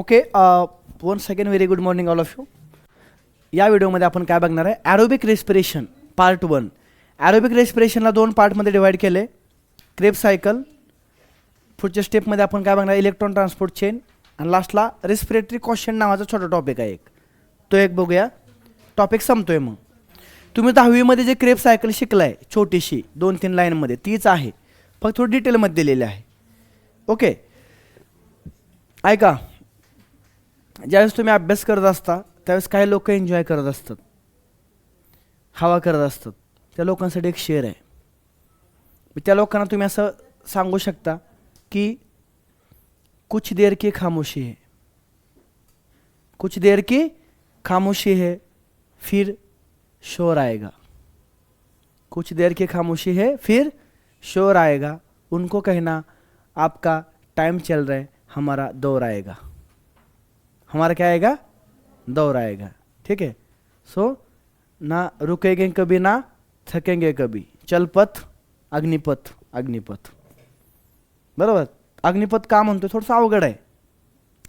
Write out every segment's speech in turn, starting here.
Okay, one second, very good morning all of you. या व्हिडिओमध्ये आपण काय बघणार आहे, ॲरोबिक रेस्पिरेशन पार्ट 1. ॲरोबिक रेस्पिरेशनला 2 पार्टमध्ये डिवाइड केले. क्रेब्स सायकल, पुढच्या स्टेपमध्ये आपण काय बघणार, इलेक्ट्रॉन ट्रान्सपोर्ट चेन, आणि लास्टला रेस्पिरेटरी क्वेश्चन नावाचा छोटा टॉपिक आहे एक, तो एक बघूया. टॉपिक संपतोय. मग तुम्ही 10वीमध्ये जे क्रेब्स सायकल शिकलाय छोटीशी 2-3 लाईनमध्ये तीच आहे, फक्त थोडी डिटेलमध्ये दिलेली आहे. ओके, ऐका, ज्यावेळेस तुम्ही अभ्यास करत असता त्यावेळेस काही लोक एन्जॉय करत असतात, हवा करत असतात. त्या लोकांसाठी एक शेअर आहे. त्या लोकांना तुम्ही असं सांगू शकता की कुछ देर की खामोशी है, कुछ देर की खामोशी है, फिर शोर आएगा. कुछ देर की खामोशी है, फिर शोर आएगा. उनको कहना आपका टाइम चल रहा है, हमारा दौर आएगा. हमारा क्या आएगा, दौर आएगा. ठीक है. सो ना रुकेंगे कभी, ना थकेंगे कभी. चलपथ, अग्निपथ. अग्निपथ बरोबर. अग्निपथ का म्हणतो, थोडंसं अवघड आहे,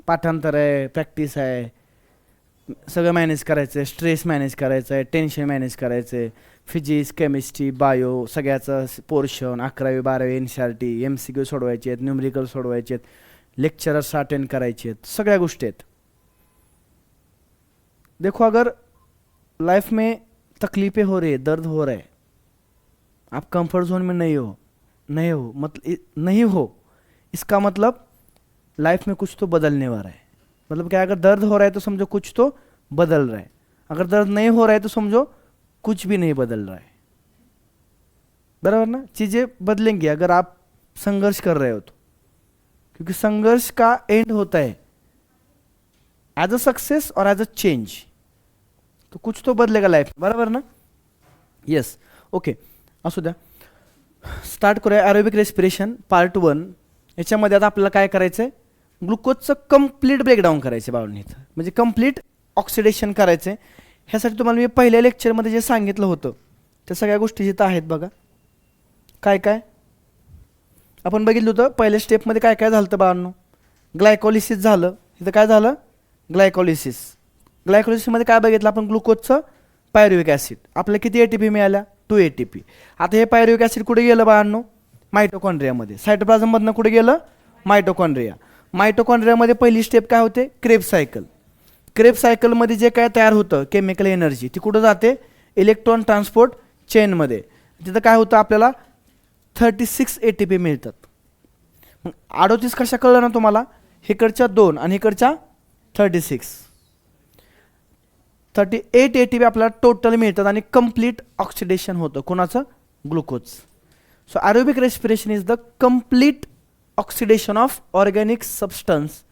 पाठांतर आहे, प्रॅक्टिस आहे, सगळं मॅनेज करायचं आहे, स्ट्रेस मॅनेज करायचं आहे, टेन्शन मॅनेज करायचं आहे, फिजिक्स, केमिस्ट्री, बायो सगळ्याचं पोर्शन, 11वी 12वी NCERT, MCQ सोडवायचे आहेत, न्यूमरिकल सोडवायचे आहेत, लेक्चरर्स अटेंड करायचे आहेत, सगळ्या गोष्टी आहेत. देखो, अगर लाइफ में तकलीफ़ें हो रही है, दर्द हो रहा है, आप कंफर्ट जोन में नहीं हो मतलब नहीं हो, इसका मतलब लाइफ में कुछ तो बदलने वाला है. मतलब क्या, अगर दर्द हो रहा है तो समझो कुछ तो बदल रहा है, अगर दर्द नहीं हो रहा है तो समझो कुछ भी नहीं बदल रहा है. बराबर ना. चीज़ें बदलेंगी अगर आप संघर्ष कर रहे हो तो, क्योंकि संघर्ष का एंड होता है एज अ सक्सेस और एज अ चेंज. तो कुछ तो बदलेगा लाइफ. बराबर ना. यस. ओके, असू द्या, स्टार्ट करूया. Aerobic respiration part 1. याच्यामध्ये आता आपल्याला काय करायचं आहे, ग्लुकोजचं कंप्लीट ब्रेकडाऊन करायचं आहे बाळांनी इथं, म्हणजे कंप्लीट ऑक्सिडेशन करायचं आहे. ह्यासाठी तुम्हाला मी पहिल्या लेक्चरमध्ये जे सांगितलं होतं त्या सगळ्या गोष्टी जिथं आहेत बघा. काय काय आपण बघितलं होतं पहिल्या स्टेपमध्ये, काय काय झालं होतं बाळांनो. ग्लायकोलिसिस झालं. इथं काय झालं, ग्लायकोलिसिस. ग्लायकोलिसिसमध्ये काय बघितलं आपण, ग्लुकोजचं पायरुविक ॲसिड. आपल्याला किती ATP मिळाल्या, 2 ATP. आता हे पायरुविक ॲसिड कुठे गेलं बाळांनो, मायटोकॉन्ड्रियामध्ये. सायटोप्लाझममधनं कुठे गेलं, मायटोकॉन्ड्रिया. मायटोकॉन्ड्रियामध्ये पहिली स्टेप काय होते, क्रेब्स सायकल. क्रेब्स सायकलमध्ये जे काय तयार होतं केमिकल एनर्जी, ती कुठं जाते, इलेक्ट्रॉन ट्रान्सपोर्ट चेनमध्ये. तिथं काय होतं, आपल्याला 36 ATP मिळतात. मग 38 कशा कळलं ना तुम्हाला, इकडच्या 2 आणि इकडच्या 36, 38 ATP आपल्याला टोटल मिळतात आणि कंप्लीट ऑक्सिडेशन होतं कोणाचं, glucose. So aerobic respiration is the complete oxidation of organic substance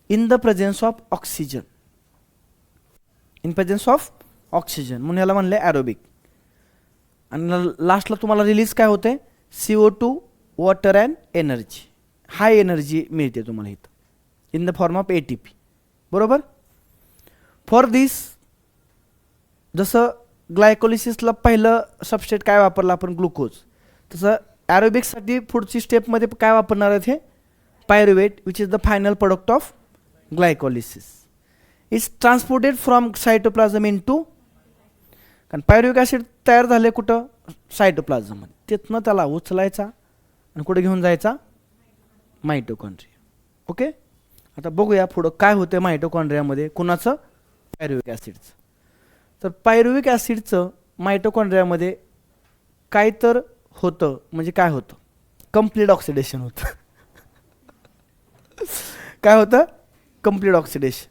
in the presence of oxygen. In presence of oxygen म्हणून याला म्हणले ॲरोबिक. आणि लास्टला तुम्हाला रिलीज काय होते, CO2, water and energy. High energy मिळते तुम्हाला इथं in the form of ATP. बरोबर. फॉर दिस, जसं ग्लायकोलिसिसला पहिलं सबस्टेट काय वापरलं आपण, ग्लुकोज, तसं ॲरोबिक्ससाठी पुढची स्टेपमध्ये काय वापरणार आहेत, हे pyruvate, which is the final product of glycolysis. Is transported from cytoplasm into, कारण पायरुविक ॲसिड तयार झाले कुठं, सायटोप्लाझममध्ये. तिथनं त्याला उचलायचा आणि कुठे घेऊन जायचा, मायटोकॉन्ड्रिया. ओके, आता बघूया पुढं काय होतं मायटोकॉन्ड्रियामध्ये, कुणाचं, पायरुविक ॲसिडचं. तर पायरुविक ॲसिडचं मायटोकॉन्ड्रियामध्ये काय तर होतं, म्हणजे काय होतं, कंप्लीट ऑक्सिडेशन होतं. काय होतं, कंप्लीट ऑक्सिडेशन.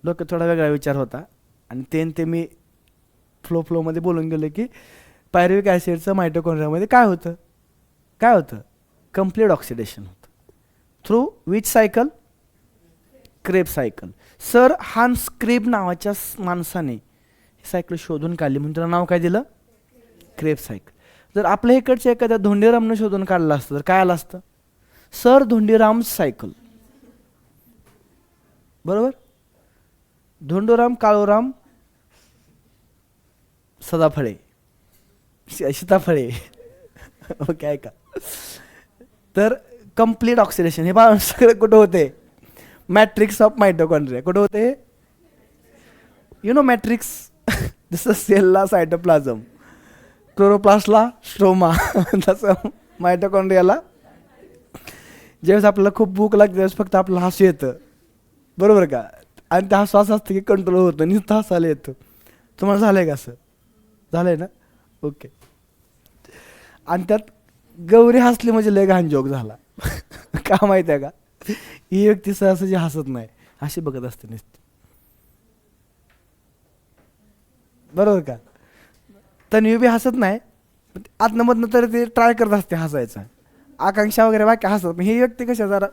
लोक थोडा वेगळा विचार होता आणि ते मी फ्लोमध्ये बोलून गेलो की पायरुविक ॲसिडचं मायटोकॉन्ड्रियामध्ये काय होतं, काय होतं, कंप्लीट ऑक्सिडेशन होतं. Through which cycle, Kreb cycle. Sir Hans Kreb नावाच्या माणसाने ही सायकल शोधून काढली म्हणून त्याला नाव काय दिलं, क्रेब सायकल. जर आपल्या इकडच्या एखाद्या धोंडीरामनं शोधून काढलं असतं तर काय आलं असतं, सर धोंडीराम सायकल. बरोबर. धोंडोराम, काळोराम, सदाफळे, सीताफळे. ओके, ऐका. तर कंप्लीट ऑक्सिडेशन हे बा सगळं कुठं होते, मॅट्रिक्स ऑफ मायटोकॉन्ड्रिया कुठं होते? यु नो मॅट्रिक्स जसं सेलला सायटोप्लाझम, क्लोरोप्लास्टला स्ट्रोमा, तसं मायटोकॉन्ड्रियाला ज्यावेळेस आपल्याला खूप भूक लागते त्यावेळेस फक्त आपलं हसू येतं, बरोबर का? आणि त्या हसू असं असतं की कंट्रोल होतं, नुसतं हसायला येतं. तुम्हाला झालं आहे का असं? झालं आहे ना? ओके. आणि त्यात गौरी हसली म्हणजे लय घाण जोक झाला. का माहिती आहे का? ही व्यक्ती सहसा जी हसत नाही, अशी बघत असते नुसती, बरोबर का? तन्वी बी हसत नाही, आतनं मधनं तरी ते ट्राय करत असते हसायचं. आकांक्षा वगैरे बाकी हसत, पण ही व्यक्ती कशा जरा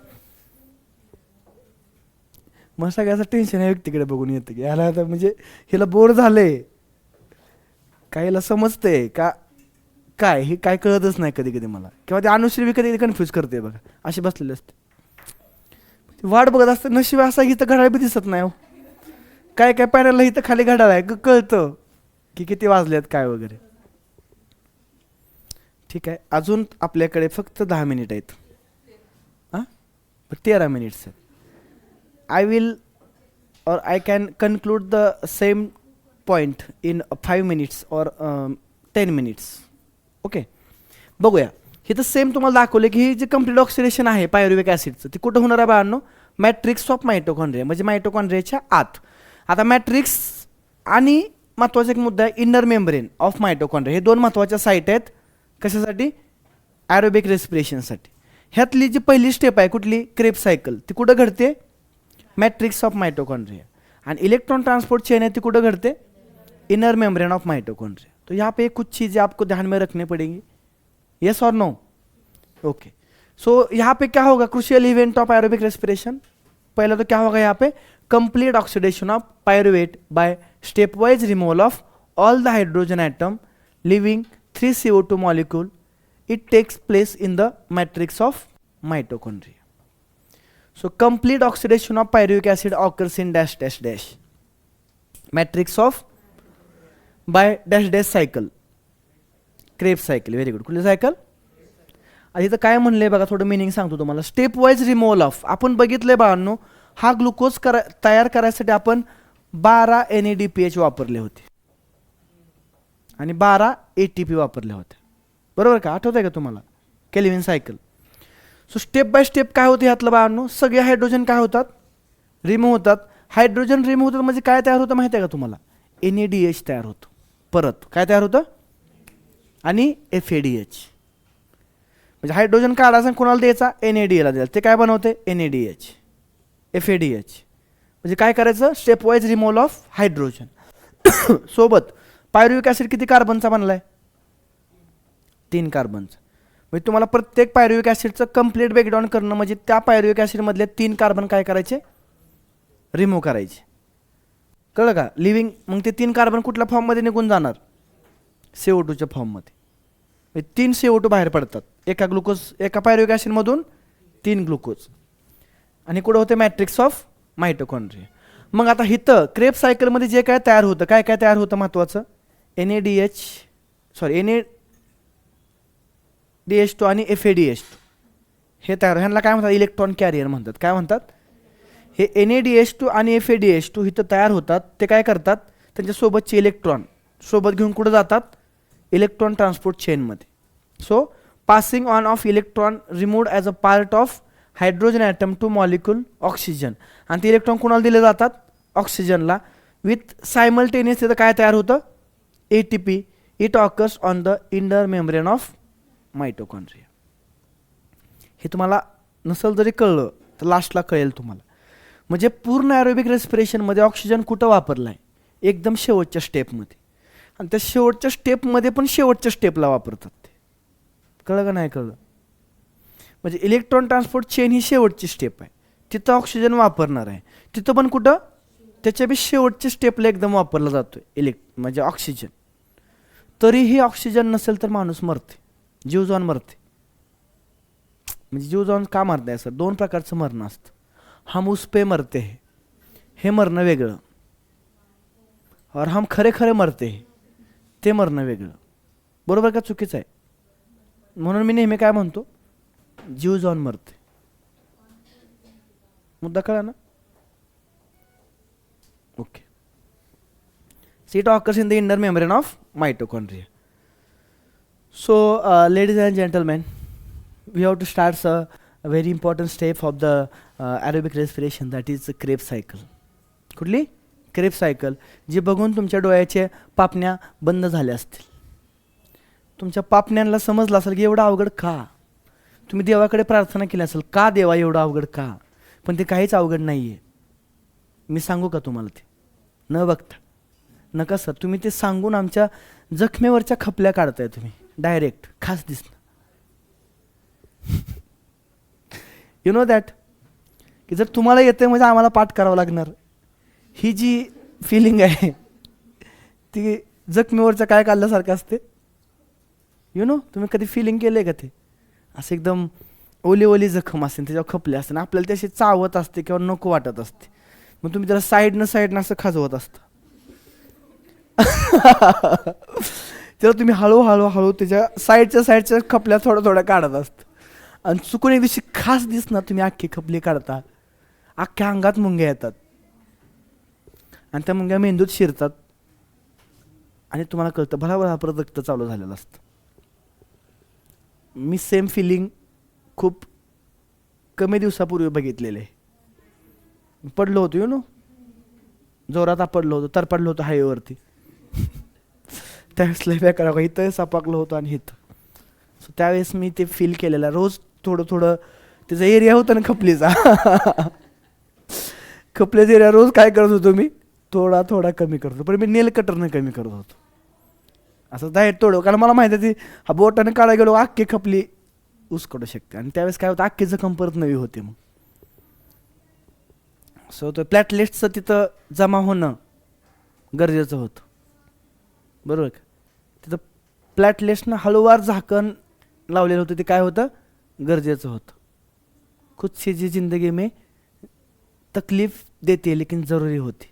मग सगळ्याचं टेन्शन या व्यक्तीकडे बघून येतं की याला आता म्हणजे हिला बोर झालंय, काहीला समजतंय का काय, हे काय कळतच नाही कधी कधी मला. किंवा ते अनुश्री बी कधी कन्फ्यूज करते बघा, असे बसलेले असते, वाट बघत असते. नशीब असा इथं घड्याळ बी दिसत नाही हो. काय काय पॅनलला इथं खाली घड्याळ आहे, कळतं की किती वाजलेत काय वगैरे. ठीक आहे, अजून आपल्याकडे फक्त 10 मिनिट आहेत. हां, 13 मिनिट्स आहेत. I will or I can conclude the same point in 5 minutes or 10 minutes. Okay, बघूया. हे तर सेम तुम्हाला दाखवले की हे जे कम्प्लीट ऑक्सिडेशन आहे पायरुविक ॲसिडचं ते कुठं होणार आहे बाळांनो? मॅट्रिक्स ऑफ मायटोकॉन्ड्रिया, म्हणजे मायटोकॉन्ड्रियाच्या आत. आता मॅट्रिक्स आणि महत्त्वाचा एक मुद्दा आहे इनर मेम्ब्रेन ऑफ मायटोकॉन्ड्रिया, हे दोन महत्त्वाच्या साईट आहेत. कशासाठी? ॲरोबिक रेस्पिरेशनसाठी. ह्यातली जी पहिली स्टेप आहे कुठली? क्रेब सायकल, ती कुठं घडते? Matrix of mitochondria. आणि इलेक्ट्रॉन ट्रांसपोर्ट चेन है तो कुछ घटते? Inner membrane of mitochondria. तो यहाँ पे कुछ चीज़ें आपको ध्यान में रखनी पड़ेंगी, यस और नो? ओके, सो यहाँ पे क्या होगा? Crucial event of aerobic respiration. पहला तो क्या होगा यहाँ पे? Complete oxidation of pyruvate by stepwise removal of all the hydrogen atom living 3 CO2 molecule. It takes place in the matrix of mitochondria. So complete oxidation of pyruvic acid occurs in dash dash dash matrix of by dash dash cycle, Krebs cycle. Very good. कुठली cycle? आणि इथं काय म्हणलंय बघा, थोडं meaning सांगतो तुम्हाला. Step wise removal of, आपण बघितलंय बाळांनो, हा ग्लुकोज तयार करायसाठी आपण 12 NADPH वापरले होते आणि 12 ATP वापरले होते, बरोबर का? आठवत आहे का तुम्हाला? Kelvin cycle. So step by step काय होते ह्यातलं बाळांनो? सगळे हायड्रोजन काय होतात? रिमूव्ह होतात. हायड्रोजन रिमूव्ह होतात म्हणजे काय तयार होतं माहिती आहे का तुम्हाला? NADH तयार होतं. परत काय तयार होतं? आणि FADH. म्हणजे हायड्रोजन काढायचा कोणाला द्यायचा? NADH ला द्यायचा. ते काय बनवते? NADH, FADH. म्हणजे काय करायचं? Step wise removal of hydrogen. सोबत पायरुविक ॲसिड किती कार्बनचा बनलाय? 3 कार्बनचा. म्हणजे तुम्हाला प्रत्येक पायरुविक ॲसिडचं कंप्लीट ब्रेकडाऊन करणं म्हणजे त्या पायरुविक ॲसिडमधले 3 कार्बन काय करायचे? रिमूव्ह करायचे. कळलं का? लिव्हिंग. मग ते 3 कार्बन कुठल्या फॉर्ममध्ये निघून जाणार? CO2च्या फॉर्ममध्ये. म्हणजे 3 CO2 बाहेर पडतात एका ग्लुकोज, एका पायरुविक ॲसिडमधून 3 ग्लुकोज. आणि कुठं होते? Matrix of mitochondria. मग आता इथं क्रेब सायकलमध्ये जे काय तयार होतं, काय काय तयार होतं महत्त्वाचं? NADH2 आणि FADH2 हे तयार. ह्यांना काय म्हणतात? इलेक्ट्रॉन कॅरियर म्हणतात. काय म्हणतात? हे NADH2 आणि FADH2 इथं तयार होतात. ते काय करतात? त्यांच्यासोबतचे इलेक्ट्रॉन सोबत घेऊन कुठं जातात? इलेक्ट्रॉन ट्रान्सपोर्ट चेनमध्ये. So passing on of electron removed as a part of hydrogen atom to molecule oxygen. आणि ते इलेक्ट्रॉन कोणाला दिले जातात? ऑक्सिजनला. विथ सायमल्टेनियस तिथं काय तयार होतं? ATP. It occurs on the inner membrane of mitochondria. हे तुम्हाला नसल जरी कळलं तर लास्टला कळेल तुम्हाला. म्हणजे पूर्ण ॲरोबिक रेस्पिरेशनमध्ये ऑक्सिजन कुठं वापरला आहे? एकदम शेवटच्या स्टेपमध्ये. आणि त्या शेवटच्या स्टेपमध्ये पण शेवटच्या स्टेपला वापरतात ते. कळलं का नाही कळलं? म्हणजे इलेक्ट्रॉन ट्रान्सपोर्ट चेन ही शेवटची स्टेप आहे, तिथं ऑक्सिजन वापरणार आहे. तिथं पण कुठं? त्याच्या बी शेवटच्या स्टेपला एकदम वापरला जातो म्हणजे ऑक्सिजन. तरीही ऑक्सिजन नसेल तर माणूस मरते, जीव जाऊन मरते. म्हणजे जीव जाऊन का मरत आहे सर? 2 प्रकारचं मरणं असतं. हम उस पे मरते हैं, हे मरणं वेगळं. और हम खरे खरे मरते हैं, ते मरणं वेगळं. बरोबर का चुकीचं आहे? म्हणून मी नेहमी काय म्हणतो? जीव जाऊन मरते. मुद्दा कळला ना? Okay. So it occurs in the inner membrane of mitochondria. So, ladies and gentlemen, we have to start a very important step of the aerobic respiration, that is the Krebs cycle. कुठली? Krebs cycle, जी बघून तुमच्या डोळ्याच्या पापण्या बंद झाल्या असतील. तुमच्या पापण्यांना समजलं असेल की एवढं अवघड का. तुम्ही देवाकडे प्रार्थना केली असेल, का देवा एवढं अवघड का. पण ते काहीच अवघड नाही आहे. मी सांगू का तुम्हाला ते न बघता. नका सर, तुम्ही ते सांगून आमच्या जखमेवरच्या खपल्या काढताय तुम्ही डायरेक्ट. खास दिसणं. यु नो दॅट की जर तुम्हाला येते म्हणजे आम्हाला पाठ करावं लागणार. ही जी फिलिंग आहे ती जखमेवरच्या काय काढल्यासारखं असते. यु नो, तुम्ही कधी फिलिंग केलं का ते असं एकदम ओली ओली जखम असते त्याच्यावर खपले असते, आपल्याला त्याशी चावत असते किंवा नको वाटत असते. मग तुम्ही त्याला साईडनं असं खाजवत असता. तेव्हा तुम्ही हळूहळू त्याच्या साईडच्या खपल्या थोड्या काढत असता. आणि चुकून एक दिवशी खास दिसणार तुम्ही अख्खी खपली काढता. अख्ख्या अंगात मुंग्या येतात आणि त्या मुंग्या मेंदूत शिरतात आणि तुम्हाला कळतं भराभरा परत रक्त चालू झालेलं असतं. मी सेम फिलिंग खूप कमी दिवसापूर्वी बघितलेले आहे. पडलो होतो यु नो, जोरात पडलो होतो, तरपडलो होतो हायवेवरती. त्यावेळेस लय बेकार इथं सापाकलं होतं आणि इथं. सो त्यावेळेस मी ते फील केलेलं. रोज थोडं त्याचा एरिया होता ना खपलीचा. खपल्याचा एरिया रोज काय करत होतो मी, थोडा कमी करतो. पण मी नेल कटरनं कमी करत होतो. असं डायरेक्ट तोडव, कारण मला माहिती आहे ती हा बोटाने काढायला गेलो अख्खी खपली उसकडू शकते. आणि त्यावेळेस काय होतं, अख्खी जखम परत नवी होते. मग सो तो प्लॅटलेट्सचं तिथं जमा होणं गरजेचं होतं, बरोबर का. तिथं प्लॅटलेट्सनं हळूवार झाकण लावलेलं होतं, ते काय होतं गरजेचं होतं. कुछ चीज़ें जिंदगी में तकलीफ देते लेकिन जरुरी होती,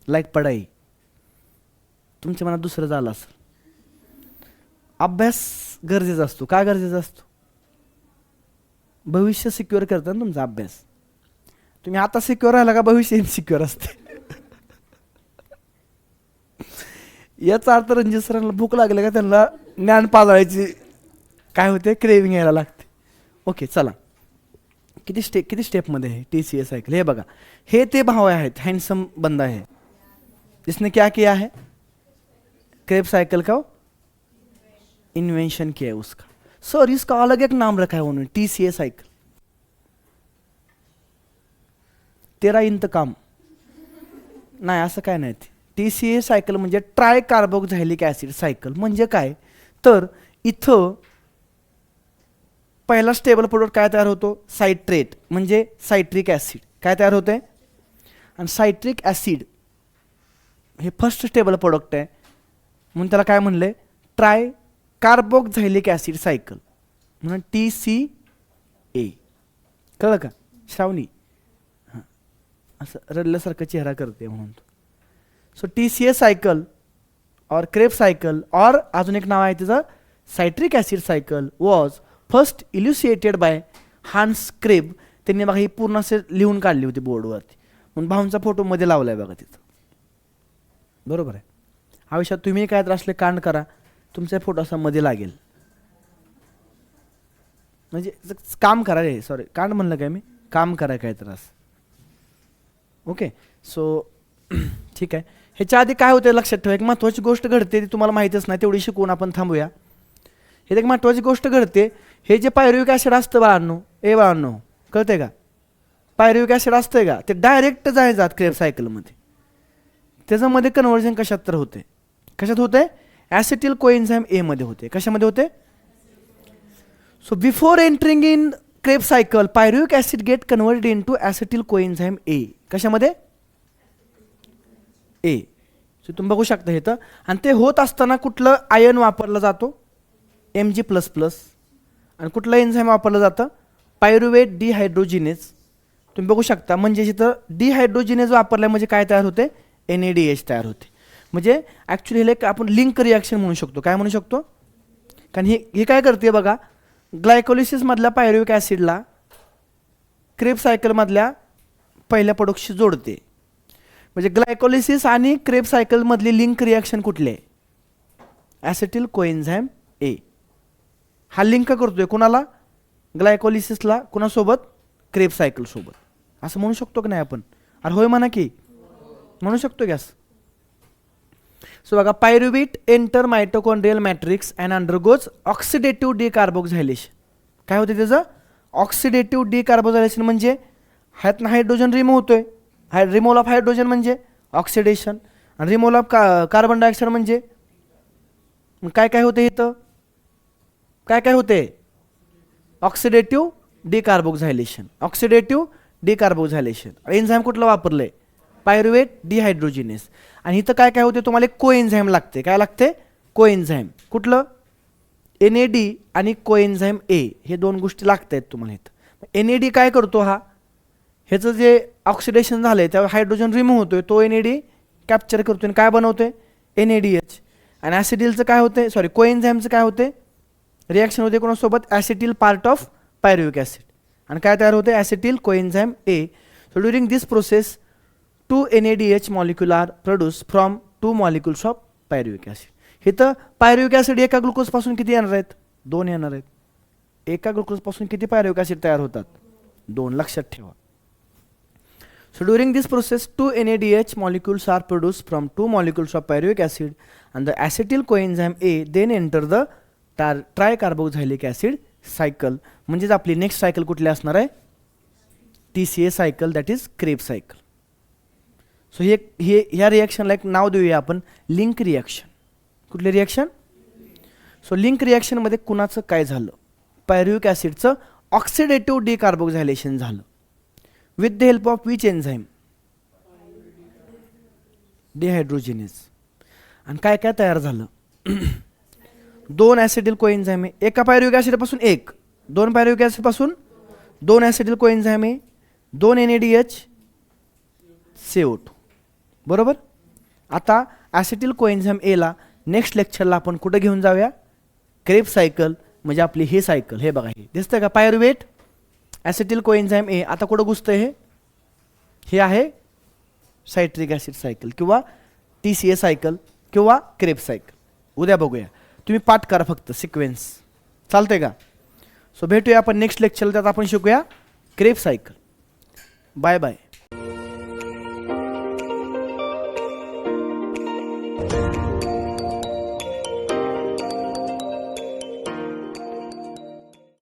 लाईक पढाई. तुमच्या मनात दुसरं झालं असेल. अभ्यास गरजेचा असतो. का गरजेचा असतो? भविष्य सिक्युअर करता ना तुमचा अभ्यास. तुम्ही आता सिक्युअर राहिला का भविष्य इनसिक्युअर असते. याचा अर्थ रणजित सरांना भूक लागले का त्यांना ज्ञान पाजळायची काय होते, क्रेविंग यायला लागते. ओके चला, किती स्टेपमध्ये आहे TCA सायकल. हे बघा, हे ते भाव आहेत, हँडसम बंदा है जिसने क्या किया है, क्रेब्स साइकिल का इन्वेंशन किया है उसका. सर इसका अलग एक नाम रखा है उन्होंने, TCA साइकिल. तेरा इंतकाम नाही, असं काय नाही. TCA सायकल म्हणजे ट्राय कार्बोक्झायलिक ॲसिड सायकल. म्हणजे काय तर इथं पहिला स्टेबल प्रोडक्ट काय तयार होतो, सायट्रेट म्हणजे सायट्रिक ॲसिड काय तयार होते. आणि सायट्रिक ॲसिड हे फर्स्ट स्टेबल प्रोडक्ट आहे, म्हणून त्याला काय म्हणले, ट्राय कार्बोक्झायलिक ॲसिड सायकल म्हणून TCA. कळलं का श्रावणी? हां, असं रडल्यासारखं चेहरा करते म्हणून. So TCA cycle or Krebs cycle or अजून एक नाव आहे तिचं citric acid cycle was first elucidated by Hans Krebs. त्यांनी बघा ही पूर्ण असे लिहून काढली होती बोर्डवरती, म्हणून भाऊंचा फोटो मध्ये लावलाय बघा तिथं. बरोबर आहे. आयुष्यात तुम्ही काय तर असले कांड करा, तुमचा फोटो असा मध्ये लागेल. म्हणजे काम करा रे, सॉरी कांड म्हणलं काय मी, काम करा काय तर असं. ओके सो ठीक आहे. ह्याच्या आधी काय होतं लक्षात ठेवा, एक महत्त्वाची गोष्ट घडते ती तुम्हाला माहीतच नाही, तेवढी शिकवून आपण थांबूया. हे एक महत्त्वाची गोष्ट घडते. हे जे पायरुविक ॲसिड असतं बाळांनो, कळतंय का, पायरुविक ॲसिड असतंय का, ते डायरेक्ट जात क्रेब्स सायकलमध्ये. त्याच्यामध्ये कन्व्हर्जन कशात तर होते, कशात होते, ॲसिटिल कोएन्झाइम ए मध्ये होते. कशामध्ये होते? So before entering in Krebs cycle pyruvic acid get converted into acetyl coenzyme A. कशामध्ये? ए. सो तुम्ही बघू शकता इथं. आणि ते होत असताना कुठलं आयन वापरलं जातो, Mg++. आणि कुठलं एन्झाइम वापरलं जातं, पायरुवेट डिहायड्रोजिनेज. तुम्ही बघू शकता, म्हणजे इथं डिहायड्रोजिनेज वापरल्या म्हणजे काय तयार होते, NADH तयार होते. म्हणजे ॲक्च्युली हे आपण लिंक रिॲक्शन म्हणू शकतो. काय म्हणू शकतो, कारण हे काय करते बघा, ग्लायकोलिसिसमधल्या पायरुविक ॲसिडला क्रेब्स सायकलमधल्या पहिल्या प्रोडक्टशी जोडते. म्हणजे ग्लायकोलिसिस आणि क्रेब सायकल मधली लिंक रिॲक्शन कुठली आहे? ॲसिटिल कोएन्झाइम ए. हा लिंक करतोय कुणाला? ग्लायकोलिसिसला. कुणासोबत? क्रेब सायकल सोबत. असं म्हणू शकतो की नाही आपण? अरे होय म्हणा की, म्हणू शकतो की असं. सो बघा, pyruvate enter mitochondrial matrix and undergoes oxidative decarboxylation. काय होते त्याचं? ऑक्सिडेटिव्ह डिकार्बोक्झायलेशन म्हणजे ह्यातनं हायड्रोजन रिमूव्ह होतोय. रिमूव्हल ऑफ हायड्रोजन म्हणजे ऑक्सिडेशन, आणि रिमूव्हल ऑफ कार्बन डायऑक्साईड म्हणजे काय काय होते इथं? काय काय होते? Oxidative decarboxylation. Oxidative decarboxylation. Enzyme कुठलं वापरलंय? पायरुवेट डिहायड्रोजिनेस. आणि इथं काय काय होते? तुम्हाला कोएन्झाईम लागते. काय लागते? कोएन्झाईम. कुठलं? NAD आणि कोएन्झाईम ए, हे दोन गोष्टी लागत आहेत तुम्हाला इथं. NAD काय करतो? हा ह्याचं जे ऑक्सिडेशन झालंय त्यावर हायड्रोजन रिमूव्ह होतोय, तो NAD कॅप्चर करतोय आणि काय बनवतोय? NADH. आणि ॲसिटिलचं काय होते? सॉरी, कोएन्झाईमचं काय होते? रिॲक्शन होते कोणासोबत? Acetyl part of pyruvic acid. आणि काय तयार होते? Acetyl coenzyme A. So during this process 2 NADH molecule are produce from 2 molecules of pyruvic acid. इथं पायरुविक ॲसिड एका ग्लुकोजपासून किती येणार आहेत? 2 येणार आहेत. एका ग्लुकोजपासून किती पायरुविक ॲसिड तयार होतात? 2. लक्षात ठेवा. So during this process 2 NADH molecules are produced from 2 molecules of pyruvic acid and the acetyl coenzyme A then enter the tricarboxylic acid cycle. म्हणजेच आपली नेक्स्ट सायकल कुठली असणार आहे? TCA cycle, that is Kreb cycle. So ह्या रिॲक्शनला एक नाव देऊया आपण, लिंक रिॲक्शन. कुठली रिॲक्शन? सो लिंक रिॲक्शनमध्ये कुणाचं काय झालं? पायरुविक ॲसिडचं ऑक्सिडेटिव्ह डिकार्बोक्झायलेशन झालं. with the help of which enzyme? डिहायड्रोजिनेस. आणि काय काय तयार झालं? 2 ॲसिटिल कोएन्झाइम आहे. एका पायरुविक ॲसिडपासून 1, 2 पायरुविक ॲसिडपासून 2 ॲसिटिल कोएन्झाइम आहे, 2 NADH CO2. बरोबर. आता ॲसिटिल कोएन्झाइम एला नेक्स्ट लेक्चरला आपण कुठं घेऊन जाऊया? Kreb cycle. म्हणजे आपली हे सायकल, हे बघा, हे दिसतंय का? Pyruvate acetyl coenzyme A. आता कुठं घुसतंय? हे आहे सायट्रिक ॲसिड सायकल किंवा TCA सायकल किंवा क्रेब सायकल. उद्या बघूया. तुम्ही पाठ करा फक्त सिक्वेन्स. चालतंय का? सो भेटूया आपण नेक्स्ट लेक्चरला. त्यात आपण शिकूया क्रेब सायकल. Bye bye.